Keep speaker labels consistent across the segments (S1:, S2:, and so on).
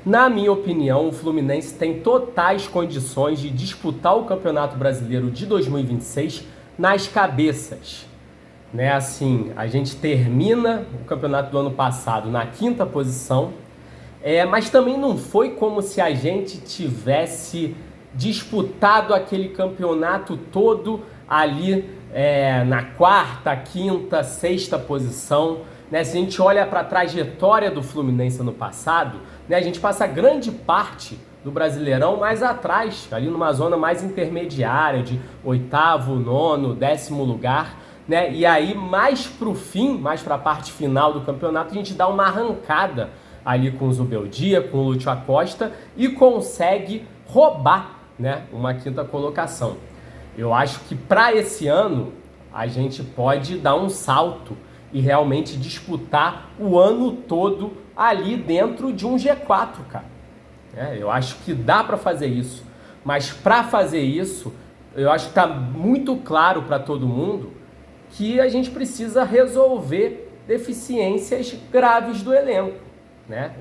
S1: Na minha opinião, o Fluminense tem totais condições de disputar o Campeonato Brasileiro de 2026 nas cabeças. Né? Assim, a gente termina o campeonato do ano passado na 5ª posição, mas também não foi como se a gente tivesse disputado aquele campeonato todo ali na 4ª, 5ª, 6ª posição. Né? Se a gente olha para a trajetória do Fluminense ano passado, né, a gente passa grande parte do Brasileirão mais atrás, ali numa zona mais intermediária, de 8º, 9º, 10º lugar. Né? E aí, mais para o fim, mais para a parte final do campeonato, a gente dá uma arrancada ali com o Zubeldia, com o Lúcio Acosta e consegue roubar, né, uma 5ª colocação. Eu acho que para esse ano a gente pode dar um salto e realmente disputar o ano todo ali dentro de um G4, cara. Eu acho que dá para fazer isso, mas para fazer isso, eu acho que está muito claro para todo mundo que a gente precisa resolver deficiências graves do elenco, né?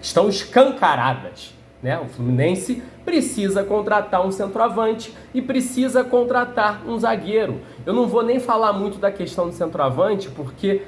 S1: Estão escancaradas, né? O Fluminense precisa contratar um centroavante e precisa contratar um zagueiro. Eu não vou nem falar muito da questão do centroavante, porque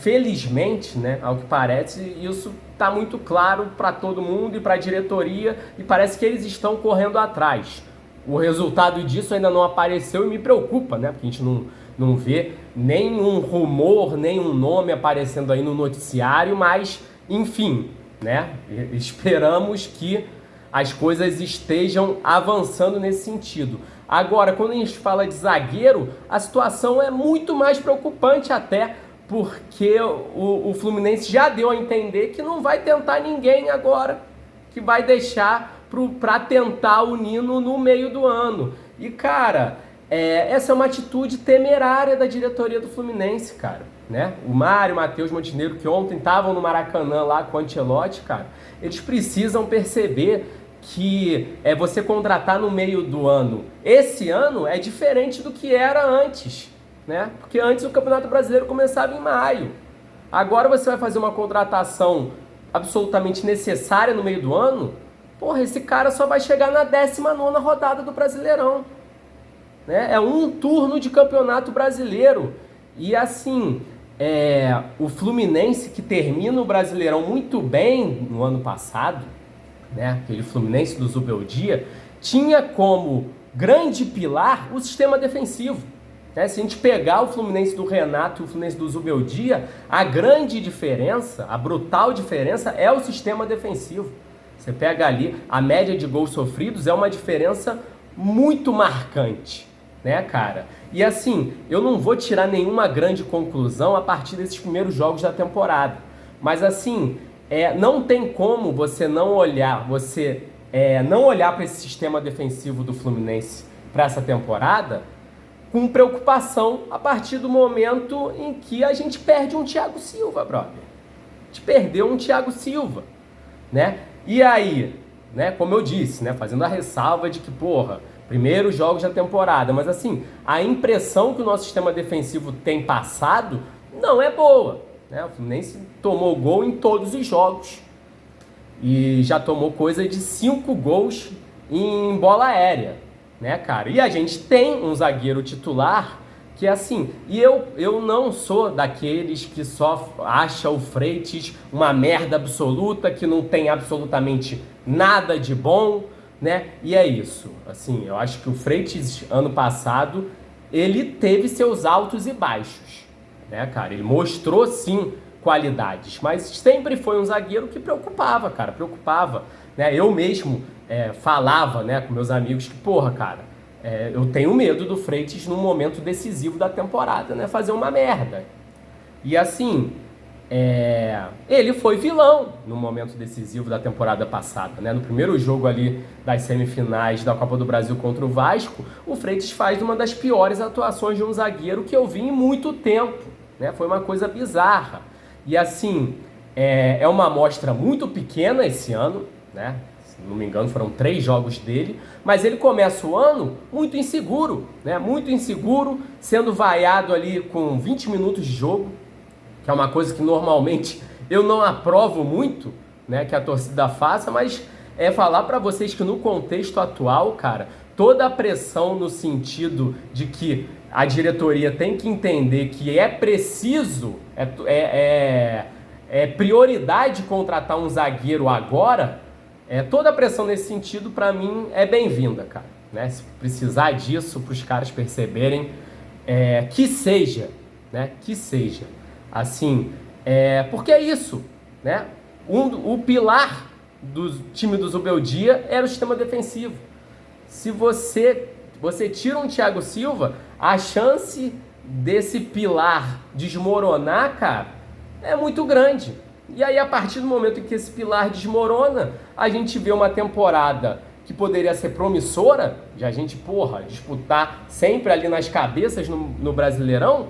S1: felizmente, né, ao que parece, isso está muito claro para todo mundo e para a diretoria, e parece que eles estão correndo atrás. O resultado disso ainda não apareceu e me preocupa, né? Porque a gente não vê nenhum rumor, nenhum nome aparecendo aí no noticiário, mas, enfim, né? Esperamos que as coisas estejam avançando nesse sentido. Agora, quando a gente fala de zagueiro, a situação é muito mais preocupante até, porque o Fluminense já deu a entender que não vai tentar ninguém agora, que vai deixar para tentar o Nino no meio do ano. E, cara, essa é uma atitude temerária da diretoria do Fluminense, cara. Né? O Mário, o Matheus Montenegro, que ontem estavam no Maracanã lá com o Ancelotti, cara, eles precisam perceber que você contratar no meio do ano. Esse ano é diferente do que era antes, né? Porque antes o Campeonato Brasileiro começava em maio. Agora você vai fazer uma contratação absolutamente necessária no meio do ano. Porra, esse cara só vai chegar na 19ª rodada do Brasileirão. Né? É um turno de Campeonato Brasileiro. E assim, o Fluminense, que termina o Brasileirão muito bem no ano passado, né? Aquele Fluminense do Zubeldia, tinha como grande pilar o sistema defensivo. Né? Se a gente pegar o Fluminense do Renato e o Fluminense do Zubeldia, a grande diferença, a brutal diferença é o sistema defensivo. Você pega ali, a média de gols sofridos é uma diferença muito marcante, né, cara? E assim, eu não vou tirar nenhuma grande conclusão a partir desses primeiros jogos da temporada. Mas assim, não tem como você não olhar, não olhar para esse sistema defensivo do Fluminense para essa temporada com preocupação a partir do momento em que a gente perde um Thiago Silva, brother. A gente perdeu um Thiago Silva, né? E aí, né, como eu disse, né, fazendo a ressalva de que, porra, primeiros jogos da temporada, mas assim, a impressão que o nosso sistema defensivo tem passado não é boa, né? O Fluminense tomou gol em todos os jogos e já tomou coisa de 5 gols em bola aérea, né, cara? E a gente tem um zagueiro titular que assim, e eu não sou daqueles que só acha o Freitas uma merda absoluta, que não tem absolutamente nada de bom, né? E é isso, assim, eu acho que o Freitas, ano passado, ele teve seus altos e baixos, né, cara? Ele mostrou, sim, qualidades, mas sempre foi um zagueiro que preocupava, cara, preocupava, né? Eu mesmo falava, né, com meus amigos que, porra, cara, eu tenho medo do Freitas no momento decisivo da temporada, né? Fazer uma merda. E assim, ele foi vilão no momento decisivo da temporada passada, né? No primeiro jogo ali das semifinais da Copa do Brasil contra o Vasco, o Freitas faz uma das piores atuações de um zagueiro que eu vi em muito tempo, né? Foi uma coisa bizarra. E assim, é uma amostra muito pequena esse ano, né? Se não me engano, foram 3 jogos dele, mas ele começa o ano muito inseguro, né? Muito inseguro, sendo vaiado ali com 20 minutos de jogo, que é uma coisa que normalmente eu não aprovo muito, né, que a torcida faça, mas é falar para vocês que no contexto atual, cara, toda a pressão no sentido de que a diretoria tem que entender que é preciso, é prioridade contratar um zagueiro agora, toda a pressão nesse sentido, para mim, é bem-vinda, cara. Né? Se precisar disso, para os caras perceberem, que seja, né? Que seja. Assim, porque é isso, né? O pilar do time do Zubeldia era o sistema defensivo. Se você tira um Thiago Silva, a chance desse pilar desmoronar, cara, é muito grande. E aí, a partir do momento em que esse pilar desmorona, a gente vê uma temporada que poderia ser promissora, de a gente, disputar sempre ali nas cabeças no Brasileirão,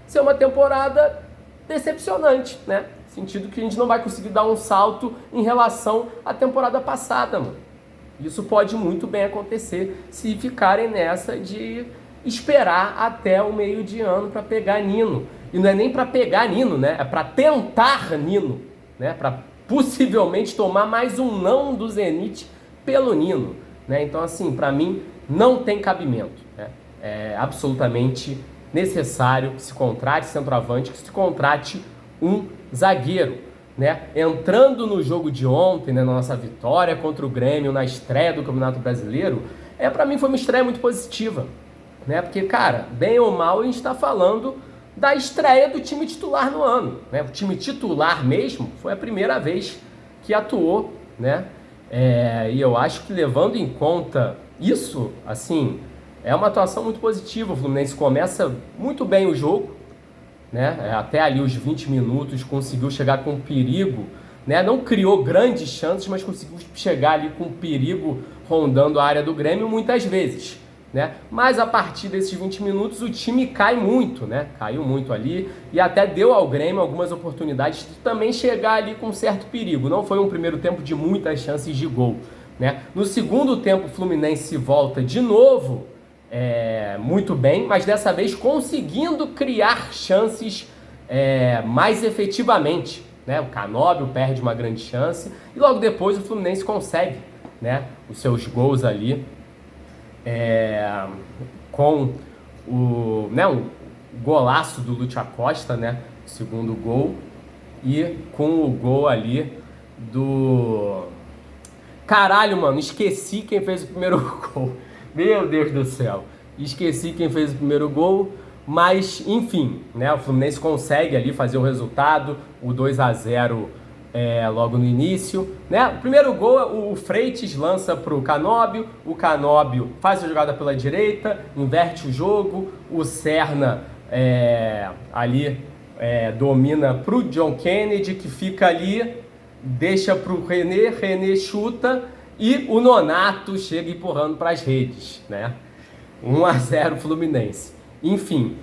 S1: ser uma temporada decepcionante, né? No sentido que a gente não vai conseguir dar um salto em relação à temporada passada, mano. Isso pode muito bem acontecer se ficarem nessa de esperar até o meio de ano para pegar Nino. E não é nem para pegar Nino, né? É para tentar Nino, né? Para possivelmente tomar mais um não do Zenit pelo Nino, né? Então, assim, para mim não tem cabimento, né? É absolutamente necessário que se contrate centroavante, que se contrate um zagueiro. Né? Entrando no jogo de ontem, né, na nossa vitória contra o Grêmio, na estreia do Campeonato Brasileiro, para mim foi uma estreia muito positiva, né? Porque, cara, bem ou mal, a gente está falando da estreia do time titular no ano, né? O time titular mesmo foi a primeira vez que atuou, né? E eu acho que, levando em conta isso, assim, é uma atuação muito positiva. O Fluminense começa muito bem o jogo, né? Até ali os 20 minutos conseguiu chegar com perigo, né? Não criou grandes chances, mas conseguiu chegar ali com perigo rondando a área do Grêmio muitas vezes, né? Mas a partir desses 20 minutos o time cai muito, né? Caiu muito ali e até deu ao Grêmio algumas oportunidades de também chegar ali com certo perigo. Não foi um primeiro tempo de muitas chances de gol, né? No segundo tempo o Fluminense volta de novo muito bem, mas dessa vez conseguindo criar chances mais efetivamente, né? O Canóbio perde uma grande chance e logo depois o Fluminense consegue, né, os seus gols ali com o golaço do Lúcio Acosta, né, o segundo gol, e com o gol ali do... Caralho, mano, esqueci quem fez o primeiro gol. Meu Deus do céu, esqueci quem fez o primeiro gol, mas enfim, né, o Fluminense consegue ali fazer o resultado, o 2-0 logo no início, né? O primeiro gol, o Freitas lança para o Canóbio faz a jogada pela direita, inverte o jogo, o Serna ali domina para o John Kennedy, que fica ali, deixa para o René chuta, e o Nonato chega empurrando para as redes, né? 1-0 Fluminense. Enfim,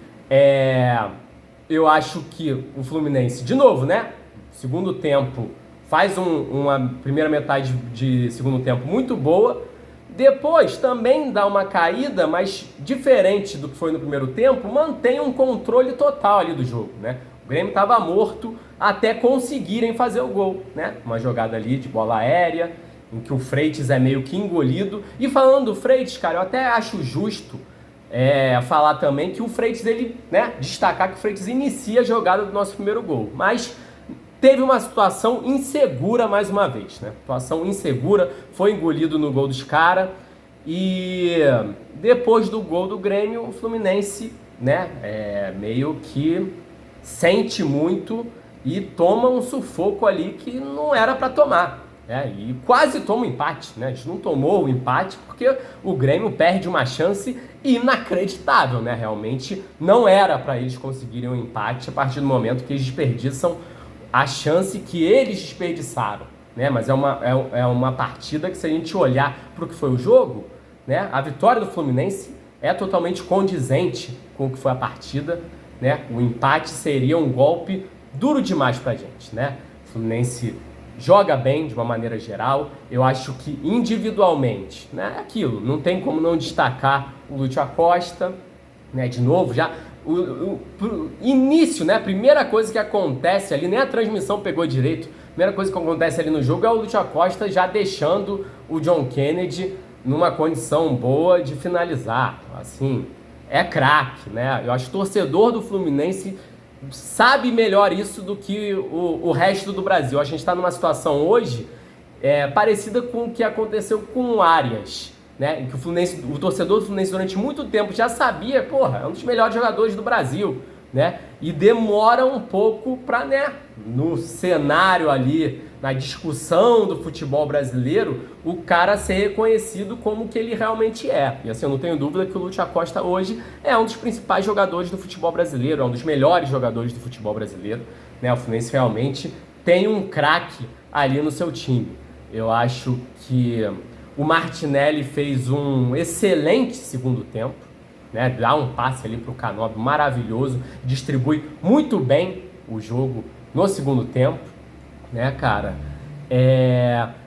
S1: eu acho que o Fluminense, de novo, né? Segundo tempo, faz uma primeira metade de segundo tempo muito boa. Depois também dá uma caída, mas diferente do que foi no primeiro tempo, mantém um controle total ali do jogo, né? O Grêmio estava morto até conseguirem fazer o gol, né? Uma jogada ali de bola aérea, em que o Freitas é meio que engolido. E falando do Freitas, cara, eu até acho justo falar também que o Freitas, ele, né, destacar que o Freitas inicia a jogada do nosso primeiro gol. Mas teve uma situação insegura mais uma vez, né? Situação insegura, foi engolido no gol dos caras. E depois do gol do Grêmio, o Fluminense, né, meio que sente muito e toma um sufoco ali que não era para tomar. E quase toma um empate, né? A gente não tomou o empate porque o Grêmio perde uma chance inacreditável, né? Realmente não era para eles conseguirem um empate a partir do momento que eles desperdiçam a chance que eles desperdiçaram, né? Mas é uma partida que, se a gente olhar para o que foi o jogo, né? A vitória do Fluminense é totalmente condizente com o que foi a partida, né? O empate seria um golpe duro demais para a gente, né? O Fluminense joga bem de uma maneira geral. Eu acho que individualmente, né, aquilo, não tem como não destacar o Lúcio Acosta, né, de novo, já o início, né, a primeira coisa que acontece ali, nem a transmissão pegou direito, primeira coisa que acontece ali no jogo é o Lúcio Acosta já deixando o John Kennedy numa condição boa de finalizar. Assim, é craque, né? Eu acho que o torcedor do Fluminense sabe melhor isso do que o resto do Brasil. A gente está numa situação hoje parecida com o que aconteceu com o Arias, né? Em que o torcedor do Fluminense durante muito tempo já sabia, porra, é um dos melhores jogadores do Brasil, né? E demora um pouco para, né, no cenário ali, na discussão do futebol brasileiro, o cara ser reconhecido como que ele realmente é. E assim, eu não tenho dúvida que o Lúcio Acosta hoje é um dos principais jogadores do futebol brasileiro, é um dos melhores jogadores do futebol brasileiro, né? O Fluminense realmente tem um craque ali no seu time. Eu acho que o Martinelli fez um excelente segundo tempo, né? Dá um passe ali para o Canóbio maravilhoso, distribui muito bem o jogo no segundo tempo, né, cara?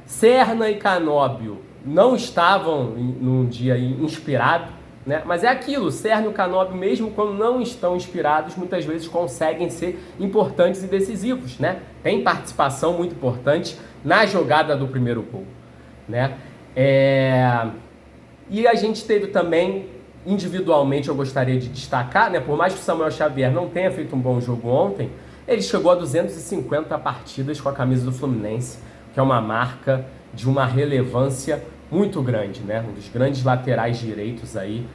S1: Serna e Canóbio não estavam num dia inspirado, né? Mas é aquilo, Serna e o Canóbio, mesmo quando não estão inspirados, muitas vezes conseguem ser importantes e decisivos, né? Tem participação muito importante na jogada do primeiro gol, né? E a gente teve também, individualmente, eu gostaria de destacar, né? Por mais que o Samuel Xavier não tenha feito um bom jogo ontem, ele chegou a 250 partidas com a camisa do Fluminense, que é uma marca de uma relevância muito grande, né? Um dos grandes laterais direitos aí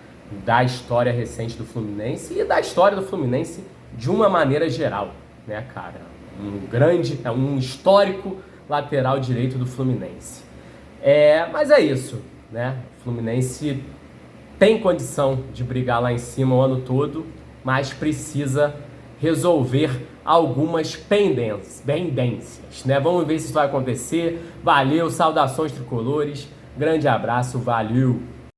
S1: da história recente do Fluminense e da história do Fluminense de uma maneira geral, né, cara? Um histórico lateral direito do Fluminense. Mas é isso, né? O Fluminense tem condição de brigar lá em cima o ano todo, mas precisa resolver algumas pendências, né? Vamos ver se isso vai acontecer. Valeu, saudações tricolores, grande abraço, valeu!